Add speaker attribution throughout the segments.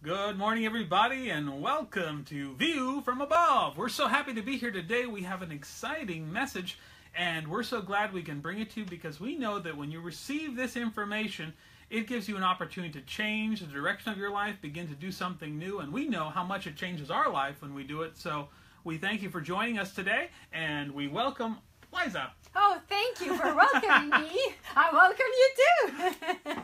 Speaker 1: Good morning, everybody, and welcome to View from Above. We're so happy to be here today. We have an exciting message, and we're so glad we can bring it to you because we know that when you receive this information, it gives you an opportunity to change the direction of your life, begin to do something new, and we know how much it changes our life when we do it. So we thank you for joining us today, and we welcome Liza.
Speaker 2: Oh, thank you for welcoming me. I welcome you too.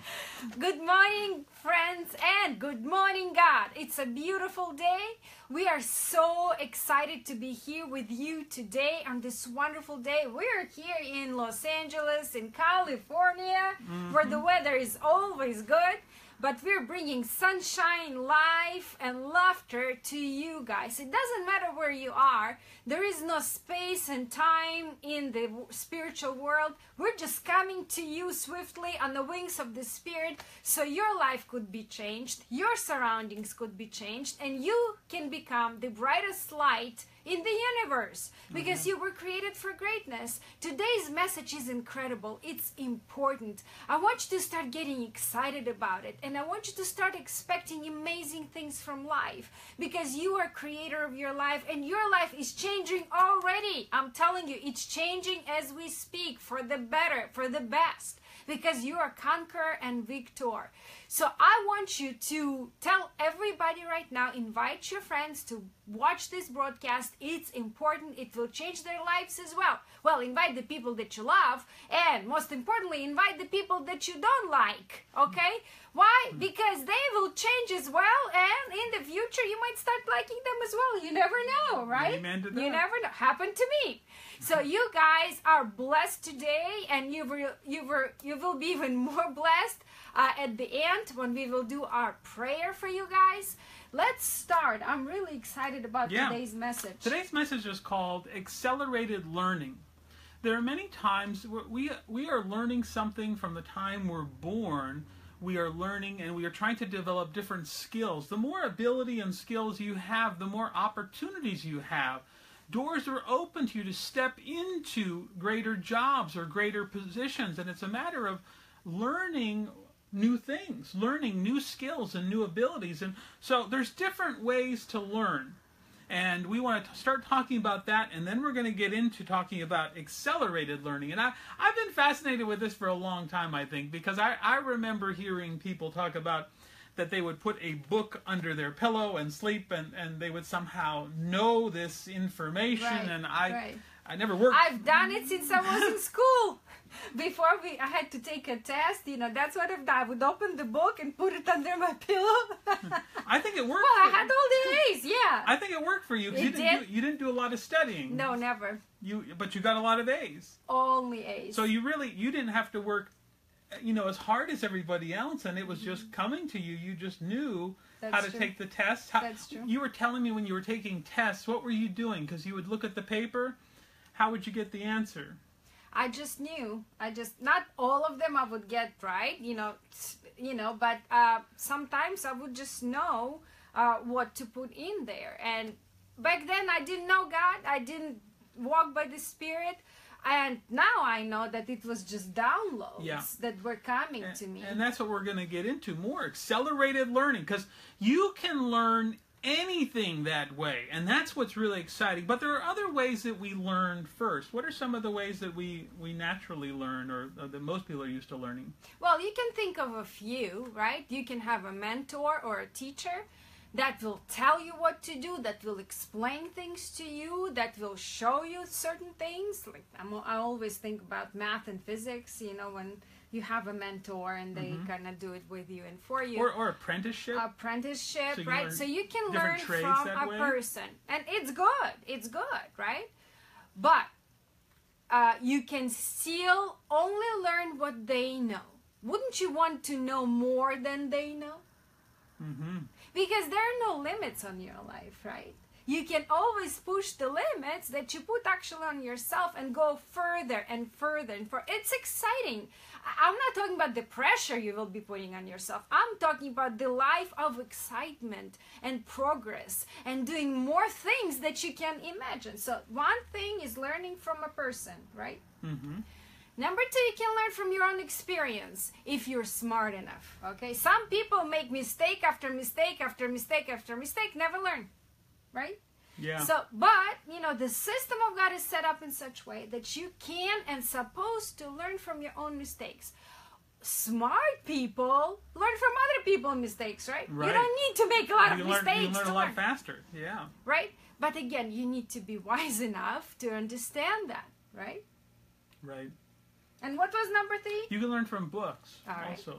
Speaker 2: Good morning, friends, and good morning, God. It's a beautiful day. We are so excited to be here with you today on this wonderful day. We're here in Los Angeles, in California, where the weather is always good. But we're bringing sunshine, life, and laughter to you guys. It doesn't matter where you are. There is no space and time in the spiritual world. We're just coming to you swiftly on the wings of the Spirit so your life could be changed, your surroundings could be changed, and you can become the brightest light in the universe because you were created for greatness. Today's message is incredible. It's important. I want you to start getting excited about it, and I want you to start expecting amazing things from life because you are creator of your life, and your life is changing already. I'm telling you, it's changing as we speak for the better, for the best, because you are conqueror and victor. So I want you to tell everybody right now, invite your friends to watch this broadcast. It's important. It will change their lives as well. Well, invite the people that you love, and most importantly, invite the people that you don't like, okay? Why? Because they will change as well, and in the future, you might start liking them as well. You never know, right?
Speaker 1: Amen to that.
Speaker 2: You never know. Happened to me. So you guys are blessed today, and you will be even more blessed at the end when we will do our prayer for you guys. Let's start. I'm really excited about today's message.
Speaker 1: Today's message is called Accelerated Learning. There are many times we are learning something from the time we're born. We are learning and we are trying to develop different skills. The more ability and skills you have, the more opportunities you have. Doors are open to you to step into greater jobs or greater positions, and it's a matter of learning new things, learning new skills and new abilities. And so there's different ways to learn. And we want to start talking about that, and then we're going to get into talking about accelerated learning. And I've been fascinated with this for a long time, I think, because I remember hearing people talk about that they would put a book under their pillow and sleep, and they would somehow know this information.
Speaker 2: Right,
Speaker 1: and I never worked.
Speaker 2: I've done it since I was in school. Before I had to take a test, that's what I've done. I would open the book and put it under my pillow.
Speaker 1: I think it worked.
Speaker 2: Well, I had all the A's, yeah.
Speaker 1: I think it worked for you. You didn't do a lot of studying.
Speaker 2: No, never.
Speaker 1: But you got a lot of A's.
Speaker 2: Only A's.
Speaker 1: So you didn't have to work, as hard as everybody else, and it was just coming to you. You just knew how to take the test.
Speaker 2: That's true.
Speaker 1: You were telling me when you were taking tests, what were you doing? Because you would look at the paper. How would you get the answer?
Speaker 2: I just knew. Not all of them I would get right, but sometimes I would just know what to put in there. And back then I didn't know God. I didn't walk by the Spirit. And now I know that it was just downloads that were coming to me.
Speaker 1: And that's what we're going to get into more. Accelerated learning. Because you can learn anything that way, and that's what's really exciting. But there are other ways that we learn first. What are some of the ways that we naturally learn, or that most people are used to learning?
Speaker 2: Well, you can think of a few, right? You can have a mentor or a teacher that will tell you what to do, that will explain things to you, that will show you certain things. Like I always think about math and physics, when you have a mentor and they kind of do it with you and for you.
Speaker 1: Or apprenticeship.
Speaker 2: Apprenticeship,
Speaker 1: so
Speaker 2: right? So you can learn from a person. And it's good. It's good, right? But you can still only learn what they know. Wouldn't you want to know more than they know? Because there are no limits on your life, right? You can always push the limits that you put actually on yourself and go further and further and further. It's exciting. I'm not talking about the pressure you will be putting on yourself. I'm talking about the life of excitement and progress and doing more things that you can imagine. So one thing is learning from a person, right? Number two, you can learn from your own experience if you're smart enough. Okay, some people make mistake after mistake after mistake after mistake, never learn, right?
Speaker 1: Yeah.
Speaker 2: So, but you know, the system of God is set up in such way that you can and supposed to learn from your own mistakes. Smart people learn from other people's mistakes, right?
Speaker 1: Right.
Speaker 2: You don't need to make a lot of mistakes.
Speaker 1: You learn
Speaker 2: to
Speaker 1: a lot faster. Yeah.
Speaker 2: Right? But again, you need to be wise enough to understand that, right?
Speaker 1: Right.
Speaker 2: And what was number three?
Speaker 1: You can learn from books.
Speaker 2: All right.
Speaker 1: Also,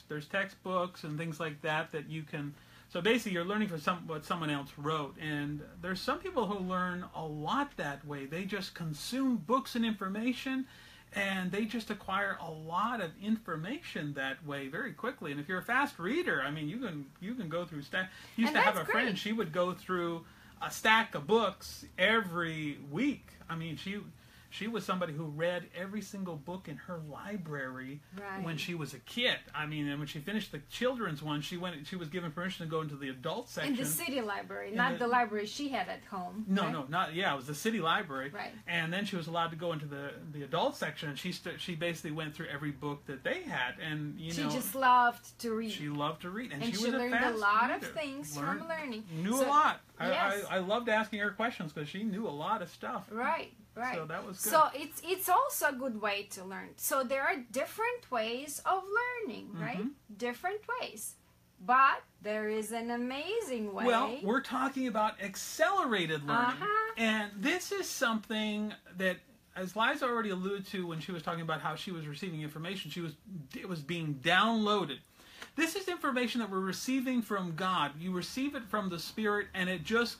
Speaker 1: there's textbooks and things like that that you can. So basically, you're learning from what someone else wrote, and there's some people who learn a lot that way. They just consume books and information, and they just acquire a lot of information that way very quickly. And if you're a fast reader, I mean, you can go through stack. Used to have a friend. She would go through a stack of books every week. I mean, she was somebody who read every single book in her library when she was a kid. I mean, and when she finished the children's one, she was given permission to go into the adult section.
Speaker 2: In the city library, not the library she had at home.
Speaker 1: No,
Speaker 2: right?
Speaker 1: no, not it was the city library.
Speaker 2: Right.
Speaker 1: And then she was allowed to go into the adult section, and she basically went through every book that they had, and
Speaker 2: she just loved to read.
Speaker 1: She loved to read, and
Speaker 2: she
Speaker 1: was
Speaker 2: learned
Speaker 1: a
Speaker 2: lot
Speaker 1: reader.
Speaker 2: of things from learning.
Speaker 1: Knew a lot.
Speaker 2: Yes.
Speaker 1: I loved asking her questions because she knew a lot of stuff.
Speaker 2: Right. Right.
Speaker 1: So that was good.
Speaker 2: So it's also a good way to learn. So there are different ways of learning, right? Different ways. But there is an amazing way.
Speaker 1: Well, we're talking about accelerated learning. And this is something that, as Liza already alluded to when she was talking about how she was receiving information, it was being downloaded. This is information that we're receiving from God. You receive it from the Spirit, and it just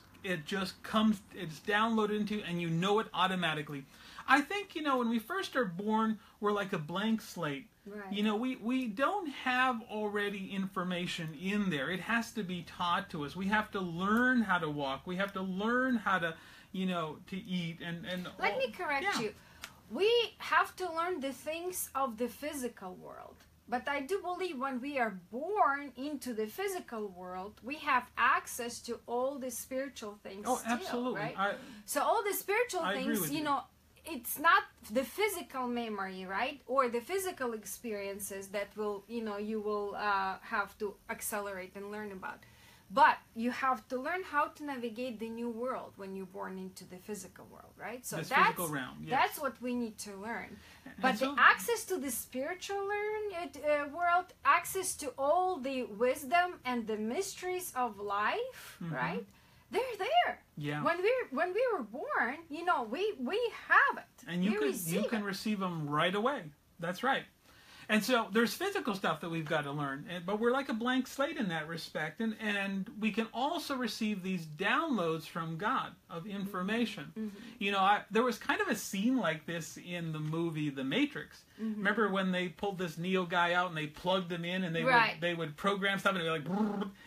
Speaker 1: comes, it's downloaded into, and you know it automatically. I think, when we first are born, we're like a blank slate.
Speaker 2: Right.
Speaker 1: We don't have already information in there. It has to be taught to us. We have to learn how to walk. We have to learn how to, to eat and
Speaker 2: Let me correct you. We have to learn the things of the physical world. But I do believe when we are born into the physical world, we have access to all the spiritual things.
Speaker 1: Oh,
Speaker 2: still,
Speaker 1: absolutely.
Speaker 2: Right? So all the spiritual things, it's not the physical memory, right? Or the physical experiences that will, you will have to accelerate and learn about. But you have to learn how to navigate the new world when you're born into the physical world, right? So
Speaker 1: physical realm, yes.
Speaker 2: That's what we need to learn. But the access to the spiritual world, access to all the wisdom and the mysteries of life, right? They're there.
Speaker 1: Yeah.
Speaker 2: When we were born, we have it.
Speaker 1: And you can receive them right away. That's right. And so there's physical stuff that we've got to learn, but we're like a blank slate in that respect. And we can also receive these downloads from God of information. There was kind of a scene like this in the movie The Matrix. Remember when they pulled this Neo guy out and they plugged him in and they would program stuff and they'd be like,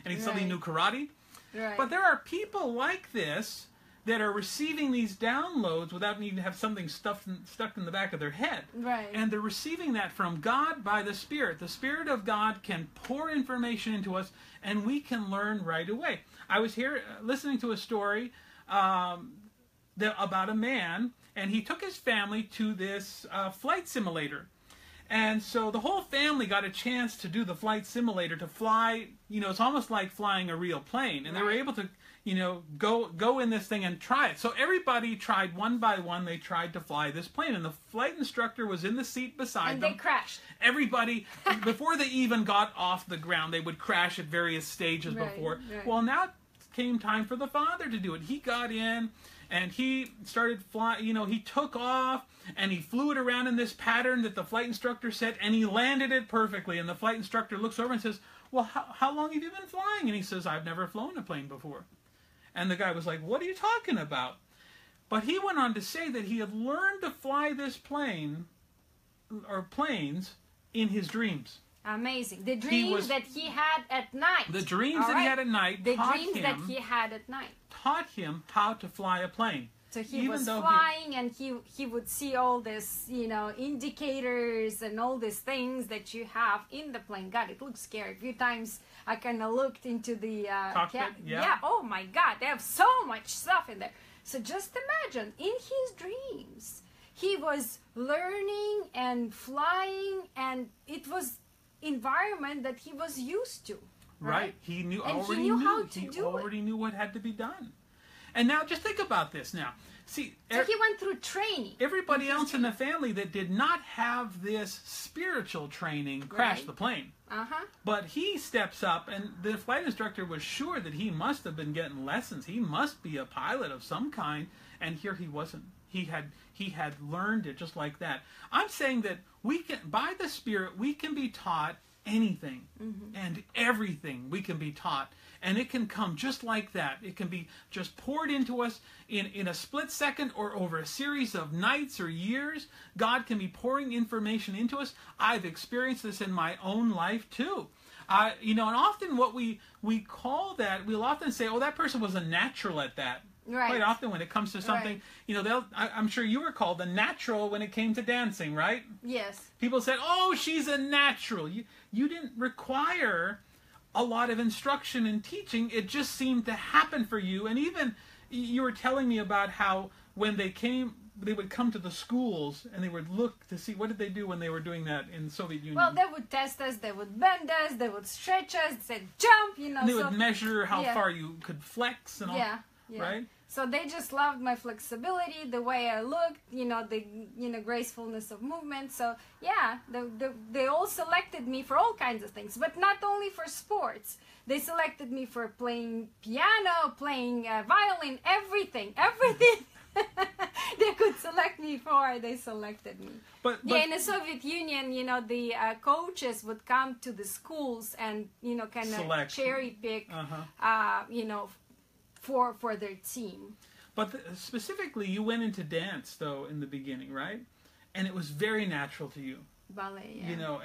Speaker 1: and he suddenly knew karate?
Speaker 2: Right.
Speaker 1: But there are people like this that are receiving these downloads without needing to have something stuck in the back of their head.
Speaker 2: Right.
Speaker 1: And they're receiving that from God by the Spirit. The Spirit of God can pour information into us, and we can learn right away. I was here listening to a story about a man, and he took his family to this flight simulator. And so the whole family got a chance to do the flight simulator, to fly, it's almost like flying a real plane. And they were able to, go in this thing and try it. So everybody tried one by one. They tried to fly this plane. And the flight instructor was in the seat beside them.
Speaker 2: And they crashed.
Speaker 1: Everybody, before they even got off the ground, they would crash at various stages before.
Speaker 2: Right.
Speaker 1: Well, now it came time for the father to do it. He got in. And he started flying, he took off, and he flew it around in this pattern that the flight instructor said, and he landed it perfectly. And the flight instructor looks over and says, well, how long have you been flying? And he says, I've never flown a plane before. And the guy was like, what are you talking about? But he went on to say that he had learned to fly this plane, or planes, in his dreams.
Speaker 2: Amazing. The dreams that he had at night.
Speaker 1: The dreams that he had at night
Speaker 2: taught
Speaker 1: him how to fly a plane.
Speaker 2: So he was flying, and he would see all this, indicators and all these things that you have in the plane. God, it looks scary. A few times I kind of looked into the
Speaker 1: cockpit.
Speaker 2: Yeah. Oh my God, they have so much stuff in there. So just imagine, in his dreams, he was learning and flying, and it was environment that he was used to.
Speaker 1: Right. He knew
Speaker 2: And
Speaker 1: already
Speaker 2: he knew
Speaker 1: knew
Speaker 2: how to
Speaker 1: he
Speaker 2: do
Speaker 1: already knew what had to be done. And now just think about this now. See,
Speaker 2: So he went through training.
Speaker 1: everybody else in the family that did not have this spiritual training crashed
Speaker 2: Right.
Speaker 1: the plane.
Speaker 2: Uh-huh.
Speaker 1: But he steps up, and the flight instructor was sure that he must have been getting lessons. He must be a pilot of some kind, and here he wasn't. He had learned it just like that. I'm saying that we can, by the Spirit, we can be taught anything and everything. We can be taught, and it can come just like that. It can be just poured into us in a split second or over a series of nights or years. God can be pouring information into us. I've experienced this in my own life too. And often what we call that, we'll often say, oh, that person was a natural at that.
Speaker 2: Right.
Speaker 1: Quite often when it comes to something, I'm sure you were called a natural when it came to dancing, right?
Speaker 2: Yes.
Speaker 1: People said, oh, she's a natural. You didn't require a lot of instruction and teaching. It just seemed to happen for you. And even you were telling me about how when they would come to the schools and they would look to see what did they do when they were doing that in the Soviet Union.
Speaker 2: Well, they would test us, they would bend us, they would stretch us, say jump,
Speaker 1: And they would measure how
Speaker 2: yeah.
Speaker 1: far you could flex and all.
Speaker 2: Yeah.
Speaker 1: Right?
Speaker 2: So they just loved my flexibility, the way I looked, the gracefulness of movement. So yeah, they all selected me for all kinds of things, but not only for sports. They selected me for playing piano, playing violin, everything. They could select me for. They selected me.
Speaker 1: But
Speaker 2: in the Soviet Union, the coaches would come to the schools and kind of
Speaker 1: select.
Speaker 2: cherry pick, for their team.
Speaker 1: But specifically, you went into dance though in the beginning, right? And it was very natural to you.
Speaker 2: Ballet, yeah.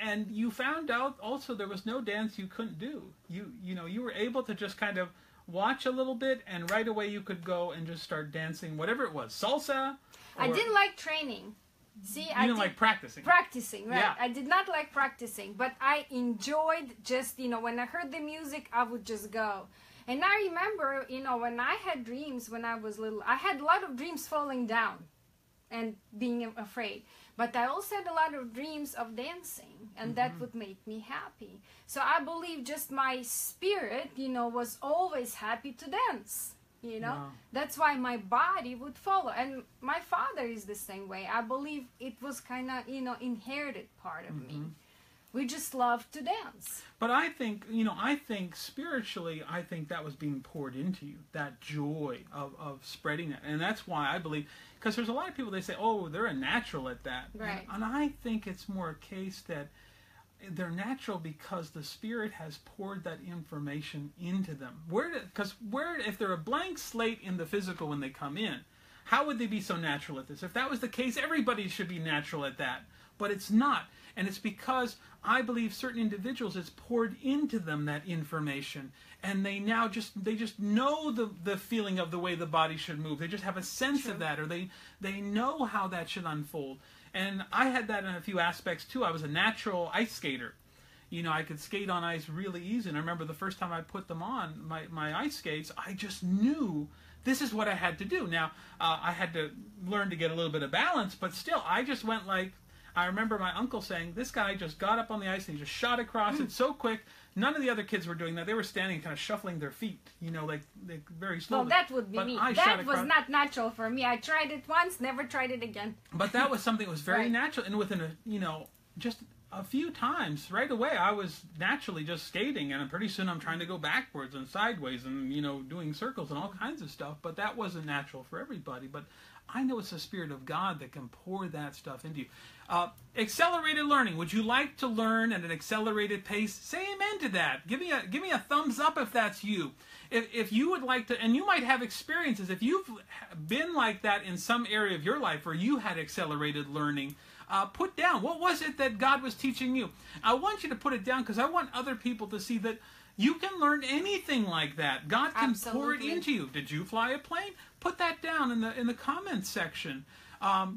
Speaker 1: And you found out also there was no dance you couldn't do. You were able to just kind of watch a little bit, and right away you could go and just start dancing, whatever it was, salsa.
Speaker 2: I didn't like training. See,
Speaker 1: I didn't like practicing.
Speaker 2: Practicing, right?
Speaker 1: Yeah.
Speaker 2: I did not like practicing, but I enjoyed just when I heard the music, I would just go. And I remember, when I had dreams when I was little, I had a lot of dreams falling down and being afraid. But I also had a lot of dreams of dancing, and that would make me happy. So I believe just my spirit, was always happy to dance.
Speaker 1: Wow.
Speaker 2: That's why my body would follow. And my father is the same way. I believe it was kind of, inherited part of me. We just love to dance.
Speaker 1: But I think spiritually, I think that was being poured into you, that joy of spreading that. And that's why I believe, because there's a lot of people, they say, oh, they're a natural at that.
Speaker 2: Right.
Speaker 1: And I think it's more a case that they're natural because the Spirit has poured that information into them. If they're a blank slate in the physical when they come in, how would they be so natural at this? If that was the case, everybody should be natural at that. But it's not. And it's because I believe certain individuals, it's poured into them, that information, and they now just know the feeling of the way the body should move. They just have a sense of that, or they know how that should unfold. And I had that in a few aspects too. I was a natural ice skater. I could skate on ice really easy. And I remember the first time I put them on, my ice skates, I just knew this is what I had to do. Now, I had to learn to get a little bit of balance, but still, I just went like, I remember my uncle saying, this guy just got up on the ice and he just shot across it so quick. None of the other kids were doing that. They were standing kind of shuffling their feet, like very slowly.
Speaker 2: Well, that would be
Speaker 1: but
Speaker 2: me.
Speaker 1: I
Speaker 2: That was not natural for me. I tried it once, never tried it again.
Speaker 1: But that was something that was very
Speaker 2: Right.
Speaker 1: natural. And within just a few times, right away, I was naturally just skating. And pretty soon I'm trying to go backwards and sideways and, doing circles and all kinds of stuff. But that wasn't natural for everybody. But I know it's the Spirit of God that can pour that stuff into you. Accelerated learning. Would you like to learn at an accelerated pace? Say amen to that. Give me a thumbs up if that's you. If you would like to, and you might have experiences, if you've been like that in some area of your life where you had accelerated learning, put down, what was it that God was teaching you? I want you to put it down because I want other people to see that you can learn anything like that. God can pour it into you. Did you fly a plane? Put that down in the comments section.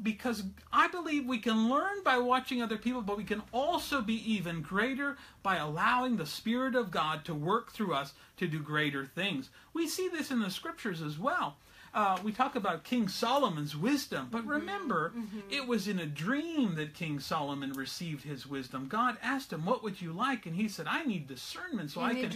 Speaker 1: Because I believe we can learn by watching other people, but we can also be even greater by allowing the Spirit of God to work through us to do greater things. We see this in the Scriptures as well. we talk about King Solomon's wisdom, but remember, it was in a dream that King Solomon received his wisdom. God asked him, what would you like? And he said, I need discernment so I can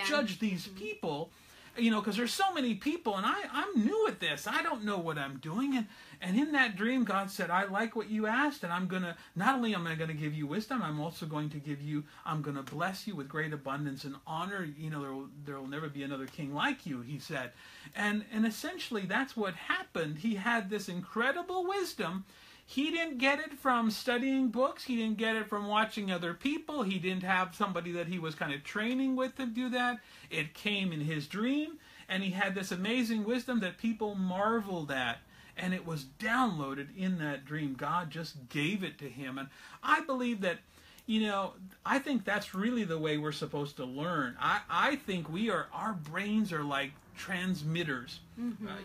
Speaker 1: judge these people. You know, because there's so many people, and I'm new at this. I don't know what I'm doing. And in that dream, God said, I like what you asked, and I'm going to, not only am I going to give you wisdom, I'm also going to give you, I'm going to bless you with great abundance and honor. You know, there will never be another king like you, he said. And essentially, that's what happened. He had this incredible wisdom. He didn't get it from studying books. He didn't get it from watching other people. He didn't have somebody that he was kind of training with to do that. It came in his dream, and he had this amazing wisdom that people marveled at, and it was downloaded in that dream. God just gave it to him, and I believe that, you know, I think that's really the way we're supposed to learn. I think our brains are like transmitters,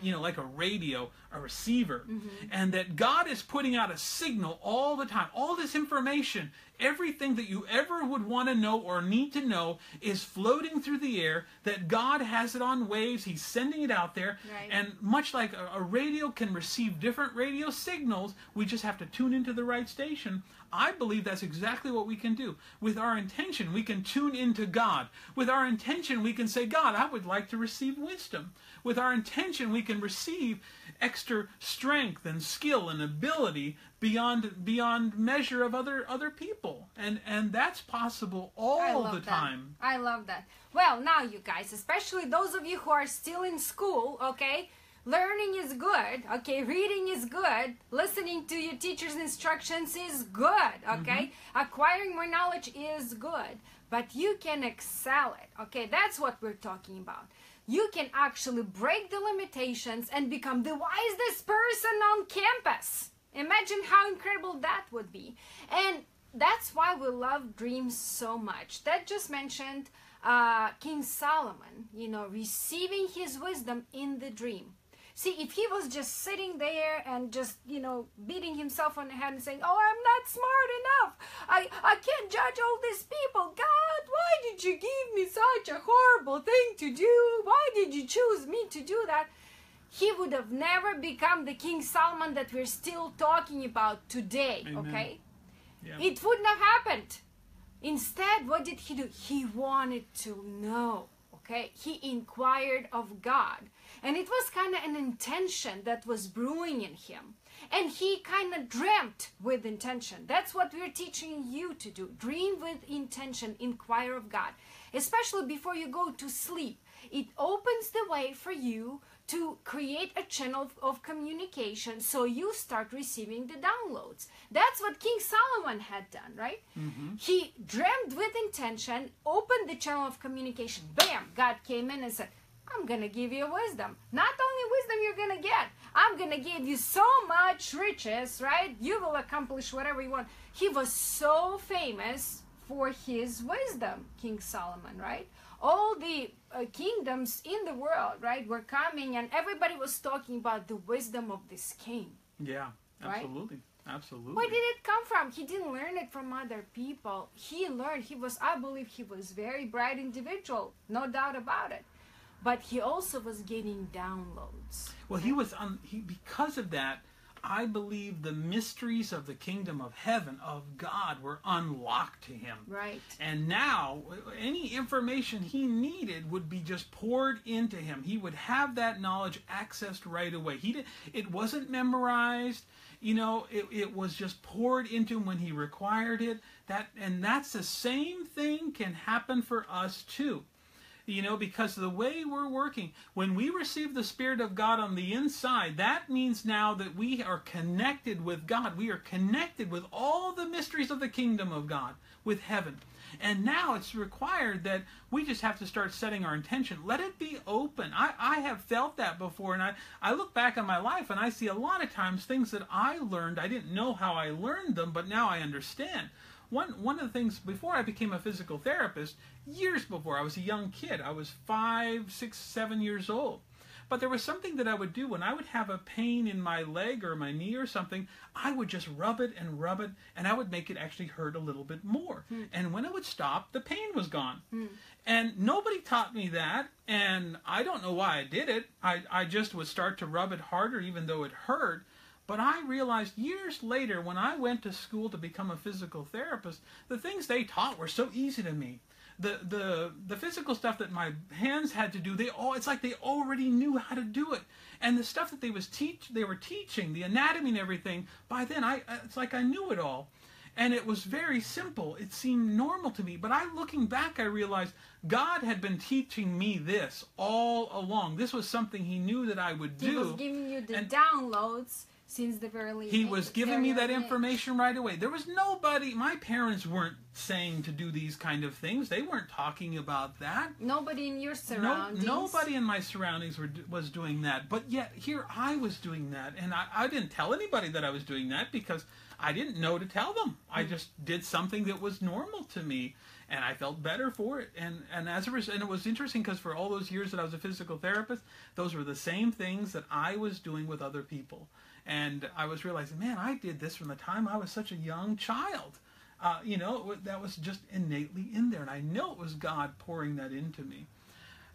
Speaker 1: you know, like a radio, a receiver, and that God is putting out a signal all the time. All this information, everything that you ever would want to know or need to know is floating through the air, that God has it on waves. He's sending it out there.
Speaker 2: Right.
Speaker 1: And much like a radio can receive different radio signals, we just have to tune into the right station. I believe that's exactly what we can do. With our intention, we can tune into God. With our intention, we can say, God, I would like to receive wisdom. With our intention, we can receive extra strength and skill and ability beyond measure of other people. And that's possible all the time.
Speaker 2: I love that. Well, now you guys, especially those of you who are still in school, okay? Learning is good, okay? Reading is good. Listening to your teacher's instructions is good, okay? Acquiring more knowledge is good. But you can excel it, okay? That's what we're talking about. You can actually break the limitations and become the wisest person on campus. Imagine how incredible that would be. And that's why we love dreams so much. That just mentioned King Solomon, you know, receiving his wisdom in the dream. See, if he was just sitting there and just, you know, beating himself on the head and saying, oh, I'm not smart enough. I can't judge all these people. God, why did you give me such a horrible thing to do? Why did you choose me to do that? He would have never become the King Solomon that we're still talking about today, okay?
Speaker 1: Yeah.
Speaker 2: It wouldn't have happened. Instead, what did he do? He wanted to know, okay? He inquired of God. And it was kind of an intention that was brewing in him. And he kind of dreamt with intention. That's what we're teaching you to do. Dream with intention, inquire of God. Especially before you go to sleep. It opens the way for you to create a channel of communication so you start receiving the downloads. That's what King Solomon had done, right? He dreamt with intention, opened the channel of communication. Bam! God came in and said, I'm going to give you wisdom. Not only wisdom you're going to get, I'm going to give you so much riches, right? You will accomplish whatever you want. He was so famous for his wisdom, King Solomon, right? All the kingdoms in the world, right, were coming and everybody was talking about the wisdom of this king.
Speaker 1: Yeah, absolutely.
Speaker 2: Right?
Speaker 1: Absolutely.
Speaker 2: Where did it come from? He didn't learn it from other people. He learned, I believe he was a very bright individual, no doubt about it. But he also was getting downloads.
Speaker 1: Well, because of that, I believe the mysteries of the kingdom of heaven, of God, were unlocked to him.
Speaker 2: Right.
Speaker 1: And now, any information he needed would be just poured into him. He would have that knowledge accessed right away. It wasn't memorized. You know, it was just poured into him when he required it. And that's the same thing can happen for us too. You know, because the way we're working, when we receive the Spirit of God on the inside, that means now that we are connected with God. We are connected with all the mysteries of the kingdom of God, with heaven. And now it's required that we just have to start setting our intention. Let it be open. I have felt that before, and I look back on my life, and I see a lot of times things that I learned, I didn't know how I learned them, but now I understand. One of the things, before I became a physical therapist, years before, I was a young kid. I was 5, 6, 7 years old. But there was something that I would do when I would have a pain in my leg or my knee or something. I would just rub it, and I would make it actually hurt a little bit more. And when it would stop, the pain was gone. And nobody taught me that, and I don't know why I did it. I just would start to rub it harder even though it hurt. But I realized years later, when I went to school to become a physical therapist, the things they taught were so easy to me. The physical stuff that my hands had to do, it's like they already knew how to do it. And the stuff that they were teaching, the anatomy and everything, by then it's like I knew it all. And it was very simple. It seemed normal to me. But looking back, I realized God had been teaching me this all along. This was something He knew that I would do.
Speaker 2: He was giving you the downloads since the very
Speaker 1: He was giving me that information right away. There was nobody, my parents weren't saying to do these kind of things. They weren't talking about that.
Speaker 2: Nobody in your surroundings.
Speaker 1: Nobody in my surroundings was doing that. But yet, here I was doing that. And I didn't tell anybody that I was doing that because I didn't know to tell them. I just did something that was normal to me. And I felt better for it. And as a result, and it was interesting because for all those years that I was a physical therapist, those were the same things that I was doing with other people. And I was realizing, man, I did this from the time I was such a young child. That was just innately in there. And I know it was God pouring that into me.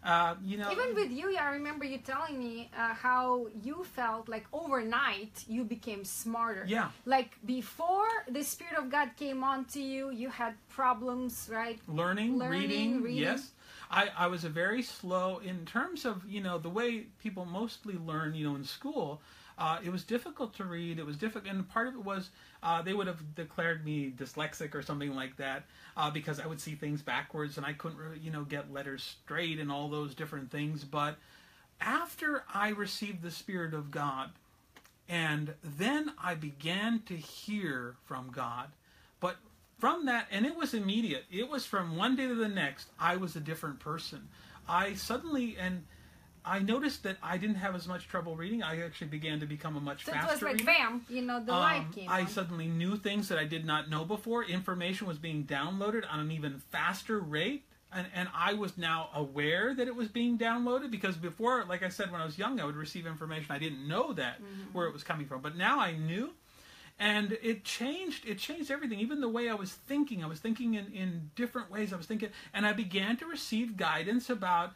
Speaker 2: Even with you, I remember you telling me how you felt like overnight you became smarter.
Speaker 1: Yeah.
Speaker 2: Like before the Spirit of God came onto you, you had problems, right?
Speaker 1: Learning, reading. Yes. I was a very slow, in terms of, the way people mostly learn, in school. It was difficult to read. It was difficult, and part of it was they would have declared me dyslexic or something like that because I would see things backwards and I couldn't, get letters straight and all those different things. But after I received the Spirit of God, and then I began to hear from God, but from that, and it was immediate. It was from one day to the next. I was a different person. I noticed that I didn't have as much trouble reading. I actually began to become a much faster reader.
Speaker 2: So it was like, bam, the light came on.
Speaker 1: I suddenly knew things that I did not know before. Information was being downloaded on an even faster rate. And I was now aware that it was being downloaded because before, like I said, when I was young, I would receive information. I didn't know that, where it was coming from. But now I knew. And it changed everything. Even the way I was thinking in different ways. And I began to receive guidance about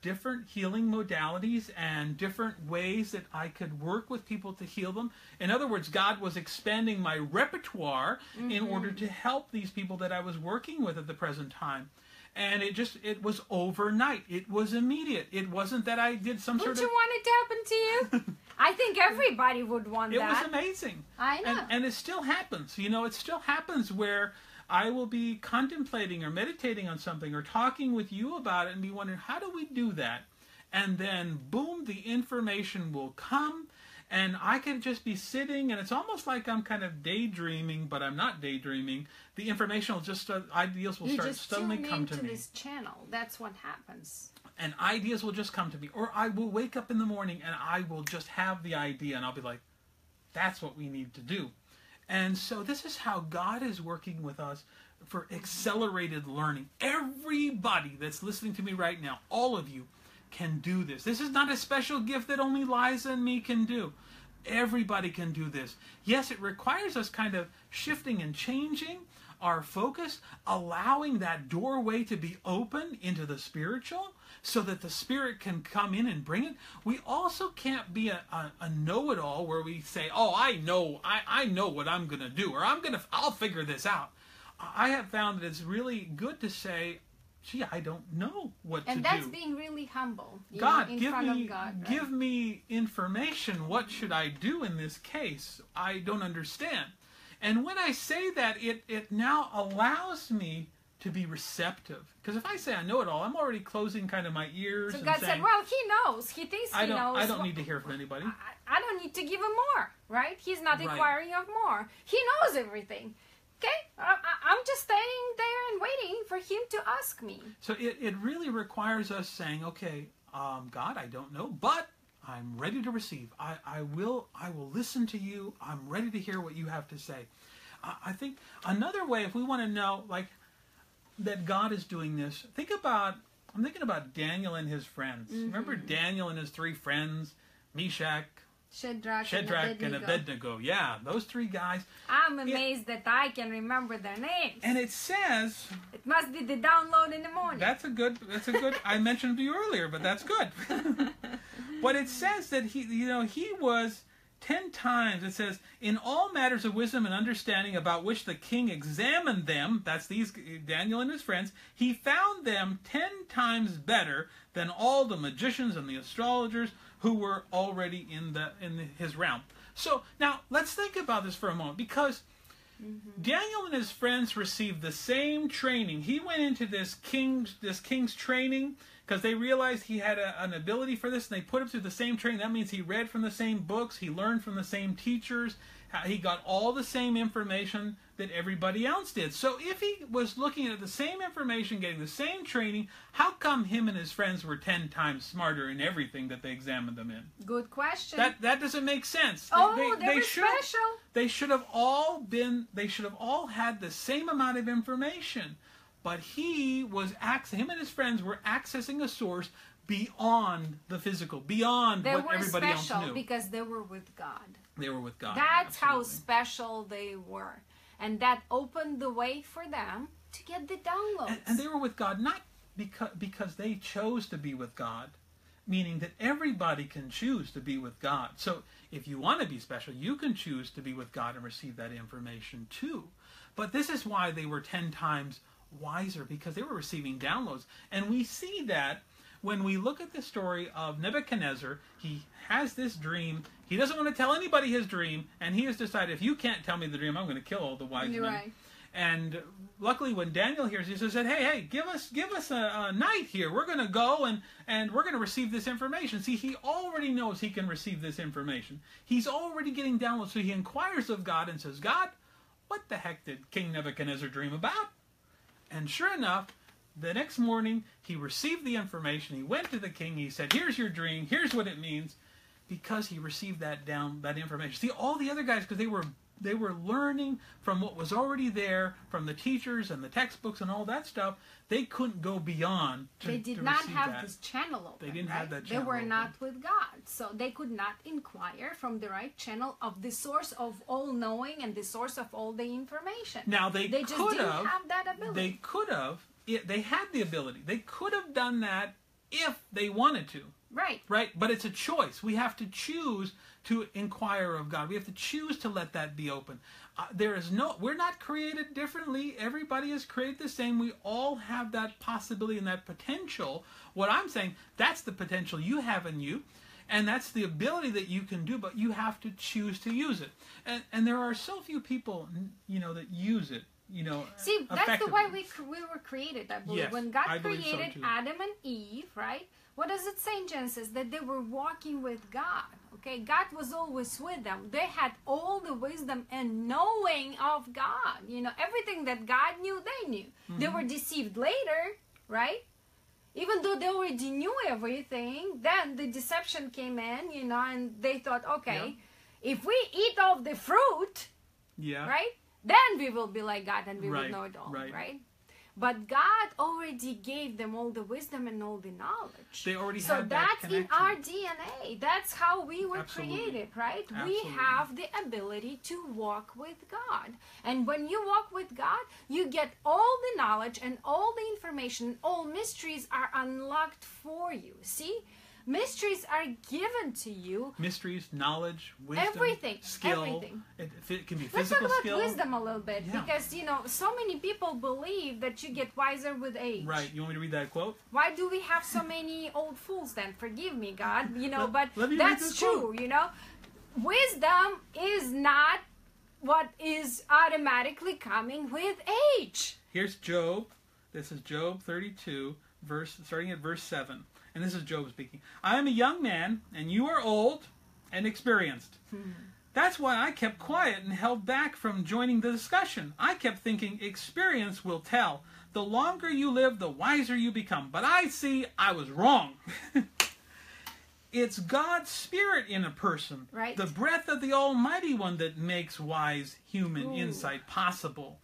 Speaker 1: different healing modalities and different ways that I could work with people to heal them. In other words, God was expanding my repertoire in order to help these people that I was working with at the present time. And it was overnight. It was immediate. It wasn't that I did some sort of...
Speaker 2: Would you want it to happen to you? I think everybody would want that.
Speaker 1: It was amazing.
Speaker 2: I know.
Speaker 1: And it still happens. It still happens where I will be contemplating or meditating on something or talking with you about it and be wondering, how do we do that? And then, boom, the information will come. And I can just be sitting, and it's almost like I'm kind of daydreaming, but I'm not daydreaming. The information will just, ideas will start suddenly come to me.
Speaker 2: You just tune into this channel. That's what happens.
Speaker 1: And ideas will just come to me. Or I will wake up in the morning, and I will just have the idea, and I'll be like, that's what we need to do. And so this is how God is working with us for accelerated learning. Everybody that's listening to me right now, all of you, can do this. This is not a special gift that only Liza and me can do. Everybody can do this. Yes, it requires us kind of shifting and changing our focus, allowing that doorway to be open into the spiritual so that the Spirit can come in and bring it. We also can't be a know-it-all where we say, oh, I know what I'm going to do, or I'll figure this out. I have found that it's really good to say, gee, I don't know what to do.
Speaker 2: And that's being really humble.
Speaker 1: God,
Speaker 2: in front of God, right?
Speaker 1: Give me information. What should I do in this case? I don't understand. And when I say that, it now allows me to be receptive. Because if I say I know it all, I'm already closing kind of my ears.
Speaker 2: So God said, well, He knows. He thinks He knows.
Speaker 1: I don't need to hear from anybody.
Speaker 2: I don't need to give Him more, right? He's not inquiring of more. He knows everything. Okay, I'm just staying there and waiting for Him to ask me.
Speaker 1: So it really requires us saying, okay, God, I don't know, but I'm ready to receive. I will listen to you. I'm ready to hear what you have to say. I think another way, if we want to know, like, that God is doing this, think about I'm thinking about Daniel and his friends. Remember Daniel and his three friends, Meshach,
Speaker 2: Shadrach
Speaker 1: and Abednego. Yeah, those three guys.
Speaker 2: I'm amazed that I can remember their names.
Speaker 1: And it says,
Speaker 2: it must be the download in the morning.
Speaker 1: That's a good. I mentioned to you earlier, but that's good. But it says that he was 10 times. It says, in all matters of wisdom and understanding about which the king examined them. That's these Daniel and his friends. He found them 10 times better than all the magicians and the astrologers who were already in his realm. So now let's think about this for a moment, because Daniel and his friends received the same training. He went into this king's training because they realized he had an ability for this, and they put him through the same training. That means he read from the same books, he learned from the same teachers, he got all the same information that everybody else did. So if he was looking at the same information, getting the same training, how come him and his friends were 10 times smarter in everything that they examined them in?
Speaker 2: Good question.
Speaker 1: That doesn't make sense.
Speaker 2: They were special.
Speaker 1: They should have all had the same amount of information. But him and his friends were accessing a source beyond the physical, beyond what everybody else knew.
Speaker 2: They were special because they were with God.
Speaker 1: They were with God.
Speaker 2: That's how special they were. And that opened the way for them to get the downloads.
Speaker 1: And they were with God not because they chose to be with God, meaning that everybody can choose to be with God. So if you want to be special, you can choose to be with God and receive that information too. But this is why they were 10 times wiser, because they were receiving downloads. And we see that when we look at the story of Nebuchadnezzar. He has this dream. He doesn't want to tell anybody his dream, and he has decided, if you can't tell me the dream, I'm going to kill all the wise men.
Speaker 2: Right.
Speaker 1: And luckily, when Daniel hears this, he said, hey, give us a night here. We're going to go and we're going to receive this information. See, he already knows he can receive this information. He's already getting downloads. So he inquires of God and says, God, what the heck did King Nebuchadnezzar dream about? And sure enough, the next morning, he received the information. He went to the king. He said, here's your dream. Here's what it means. Because he received that information. See, all the other guys, because they were learning from what was already there, from the teachers and the textbooks and all that stuff, they couldn't go beyond
Speaker 2: They did not have this channel open.
Speaker 1: They didn't have that channel
Speaker 2: They were
Speaker 1: open.
Speaker 2: not with God. So they could not inquire from the right channel of the source of all knowing and the source of all the information.
Speaker 1: Now, they
Speaker 2: just didn't have that ability.
Speaker 1: They could have. They had the ability. They could have done that if they wanted to.
Speaker 2: Right.
Speaker 1: Right? But it's a choice. We have to choose to inquire of God. We have to choose to let that be open. We're not created differently. Everybody is created the same. We all have that possibility and that potential. What I'm saying, that's the potential you have in you. And that's the ability that you can do, but you have to choose to use it. And there are so few people, that use it.
Speaker 2: See, that's the way we were created, I believe.
Speaker 1: Yes,
Speaker 2: when God
Speaker 1: I believe so
Speaker 2: created
Speaker 1: too.
Speaker 2: Adam and Eve, right? What does it say in Genesis? That they were walking with God. Okay, God was always with them. They had all the wisdom and knowing of God. Everything that God knew, they knew. They were deceived later, right? Even though they already knew everything, then the deception came in, and they thought, okay, if we eat of the fruit, right? Then we will be like God and we will know it all, right? But God already gave them all the wisdom and all the knowledge.
Speaker 1: They already
Speaker 2: so
Speaker 1: had that
Speaker 2: that's in our DNA. That's how we were created, right?
Speaker 1: Absolutely.
Speaker 2: We have the ability to walk with God. And when you walk with God, you get all the knowledge and all the information. All mysteries are unlocked for you. See? Mysteries are given to you.
Speaker 1: Mysteries, knowledge, wisdom,
Speaker 2: everything,
Speaker 1: skill.
Speaker 2: Everything.
Speaker 1: It can be
Speaker 2: Let's
Speaker 1: physical
Speaker 2: talk about
Speaker 1: skill.
Speaker 2: wisdom a little bit, because so many people believe that you get wiser with age.
Speaker 1: Right. You want me to read that quote?
Speaker 2: Why do we have so many old fools then? Forgive me, God.
Speaker 1: Let me
Speaker 2: that's true. Wisdom is not what is automatically coming with age.
Speaker 1: Here's Job. This is Job 32, starting at verse 7. And this is Job speaking. I am a young man, and you are old and experienced. That's why I kept quiet and held back from joining the discussion. I kept thinking, experience will tell. The longer you live, the wiser you become. But I see I was wrong. It's God's Spirit in a person.
Speaker 2: Right.
Speaker 1: The breath of the Almighty One that makes wise human insight possible.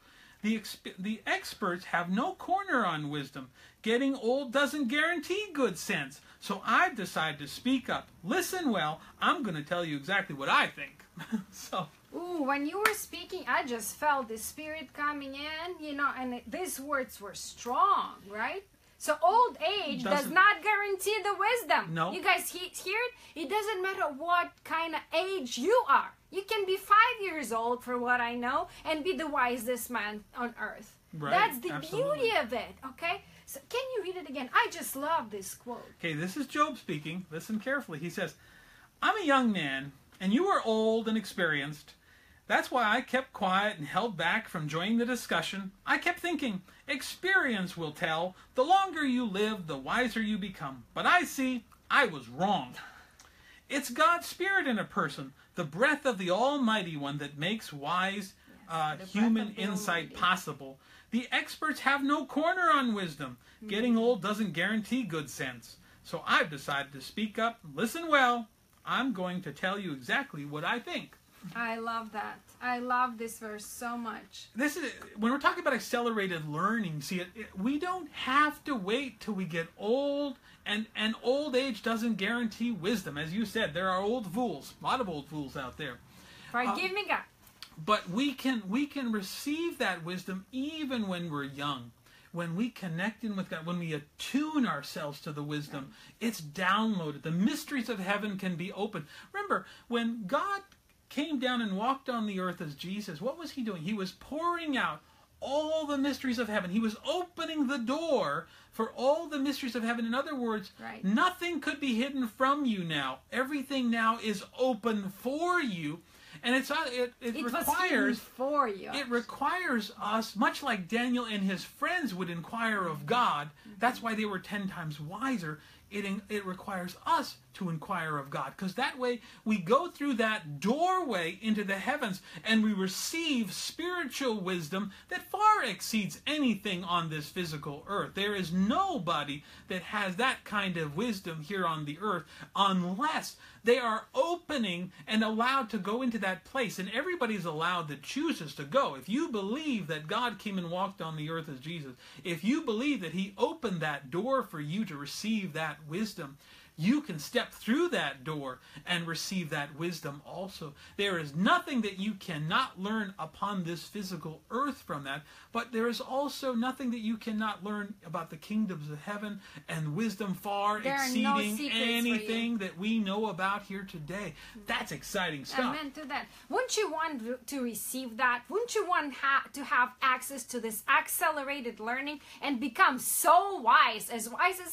Speaker 1: The experts have no corner on wisdom. Getting old doesn't guarantee good sense. So I've decided to speak up. Listen well, I'm going to tell you exactly what I think. So.
Speaker 2: Ooh, when you were speaking, I just felt the Spirit coming in, you know, and these words were strong, right? So old age does not guarantee the wisdom.
Speaker 1: No.
Speaker 2: You guys hear it? It doesn't matter what kind of age you are. You can be 5 years old, for what I know, and be the wisest man on earth.
Speaker 1: Right,
Speaker 2: That's the
Speaker 1: absolutely.
Speaker 2: beauty of it, okay? So can you read it again? I just love this quote.
Speaker 1: Okay, this is Job speaking. Listen carefully. He says, I'm a young man, and you are old and experienced. That's why I kept quiet and held back from joining the discussion. I kept thinking, experience will tell. The longer you live, the wiser you become. But I see, I was wrong. It's God's Spirit in a person, the breath of the Almighty One that makes wise human insight possible. The experts have no corner on wisdom. Getting old doesn't guarantee good sense. So I've decided to speak up. Listen well. I'm going to tell you exactly what I think.
Speaker 2: I love that. I love this verse so much.
Speaker 1: This is when we're talking about accelerated learning. See, we don't have to wait till we get old, and old age doesn't guarantee wisdom. As you said, there are old fools, a lot of old fools out there.
Speaker 2: Forgive me, God.
Speaker 1: But we can receive that wisdom even when we're young. When we connect in with God, when we attune ourselves to the wisdom, it's downloaded. The mysteries of heaven can be opened. Remember, when God came down and walked on the earth as Jesus, what was he doing? He was pouring out all the mysteries of heaven. He was opening the door for all the mysteries of heaven. In other words, nothing could be hidden from you now. Everything now is open for you. And it requires
Speaker 2: for you.
Speaker 1: It requires us, much like Daniel and his friends would inquire of God. That's why they were 10 times wiser. It requires us to inquire of God, because that way we go through that doorway into the heavens and we receive spiritual wisdom that far exceeds anything on this physical earth. There is nobody that has that kind of wisdom here on the earth unless they are opening and allowed to go into that place. And everybody's allowed that chooses to go. If you believe that God came and walked on the earth as Jesus, if you believe that he opened that door for you to receive that wisdom, you can step through that door and receive that wisdom also. There is nothing that you cannot learn upon this physical earth from that, but there is also nothing that you cannot learn about the kingdoms of heaven and wisdom far exceeding anything that we know about here today. That's exciting stuff.
Speaker 2: Amen to that. Wouldn't you want to receive that? Wouldn't you want to have access to this accelerated learning and become so wise as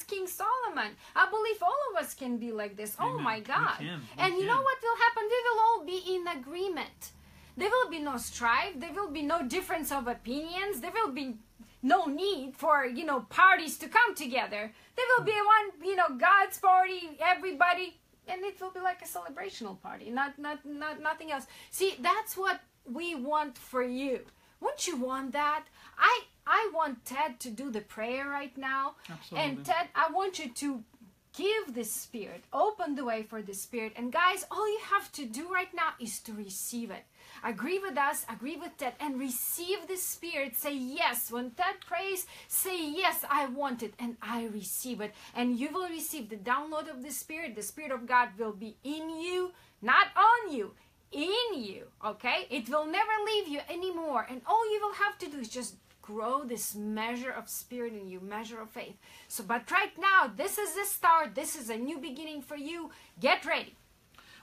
Speaker 2: King Solomon? I believe all of us can be like this.
Speaker 1: Amen.
Speaker 2: Oh my God.
Speaker 1: We
Speaker 2: And you know what will happen? We will all be in agreement. There will be no strife. There will be no difference of opinions. There will be no need for, parties to come together. There will be one, God's party, everybody, and it will be like a celebrational party, not nothing else. See, that's what we want for you. Wouldn't you want that? I want Ted to do the prayer right now.
Speaker 1: Absolutely.
Speaker 2: And Ted, I want you to give the Spirit, open the way for the Spirit. And guys, all you have to do right now is to receive it. Agree with us, agree with Ted, and receive the Spirit. Say yes. When Ted prays, say yes, I want it, and I receive it. And you will receive the download of the Spirit. The Spirit of God will be in you, not on you, in you, okay? It will never leave you anymore. And all you will have to do is just grow this measure of spirit in you, measure of faith. So, but right now, this is the start. This is a new beginning for you. Get ready.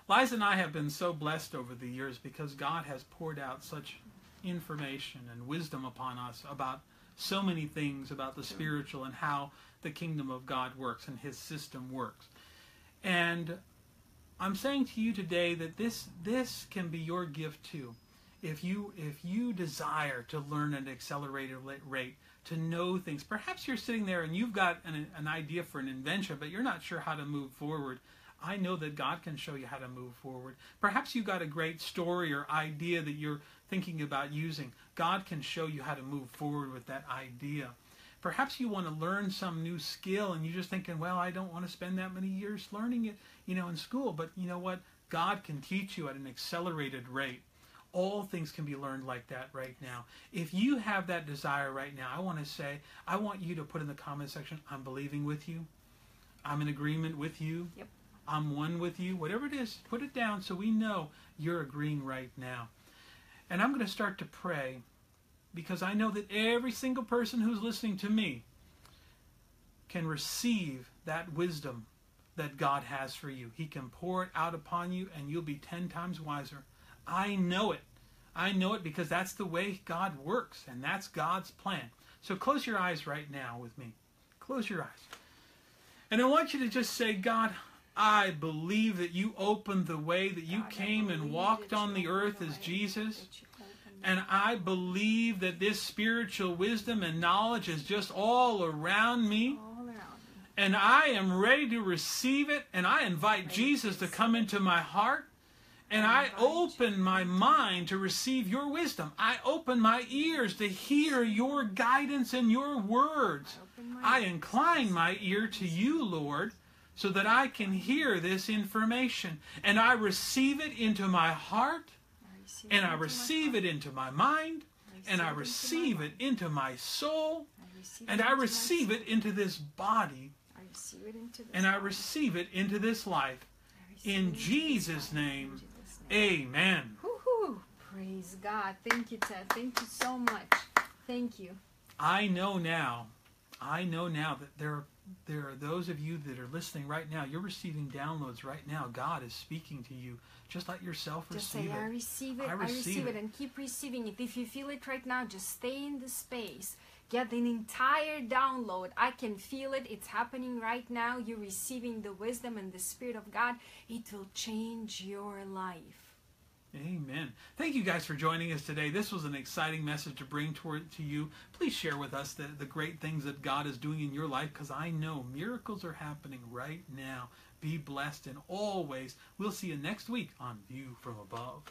Speaker 1: Liza and I have been so blessed over the years because God has poured out such information and wisdom upon us about so many things about the spiritual and how the kingdom of God works and his system works. And I'm saying to you today that this can be your gift too. If you desire to learn at an accelerated rate, to know things, perhaps you're sitting there and you've got an idea for an invention, but you're not sure how to move forward. I know that God can show you how to move forward. Perhaps you've got a great story or idea that you're thinking about using. God can show you how to move forward with that idea. Perhaps you want to learn some new skill and you're just thinking, well, I don't want to spend that many years learning it, in school. But you know what? God can teach you at an accelerated rate. All things can be learned like that right now. If you have that desire right now, I want to say, I want you to put in the comment section, I'm believing with you. I'm in agreement with you.
Speaker 2: Yep.
Speaker 1: I'm one with you. Whatever it is, put it down so we know you're agreeing right now. And I'm going to start to pray because I know that every single person who's listening to me can receive that wisdom that God has for you. He can pour it out upon you and you'll be 10 times wiser. I know it. I know it because that's the way God works and that's God's plan. So close your eyes right now with me. Close your eyes. And I want you to just say, God, I believe that you opened the way, that you came and walked on the earth as Jesus. And I believe that this spiritual wisdom and knowledge is just all around me. And I am ready to receive it. And I invite Jesus to come into my heart. And I open my mind to receive your wisdom. I open my ears to hear your guidance and your words. I incline my ear to you, Lord, so that I can hear this information. And I receive it into my heart. And I receive it into my mind. And I receive it into my soul. And I receive it into this body. And I receive it into this life. In Jesus' name, amen.
Speaker 2: Woo-hoo. Praise God. Thank you, Ted. Thank you so much. Thank you.
Speaker 1: I know now that there are those of you that are listening right now. You're receiving downloads right now. God is speaking to you. Just let yourself receive it.
Speaker 2: Just say, I receive it. I receive it. And keep receiving it. If you feel it right now, just stay in the space. Get an entire download. I can feel it. It's happening right now. You're receiving the wisdom and the Spirit of God. It will change your life.
Speaker 1: Amen. Thank you guys for joining us today. This was an exciting message to bring to you. Please share with us the great things that God is doing in your life, because I know miracles are happening right now. Be blessed in all ways. We'll see you next week on View from Above.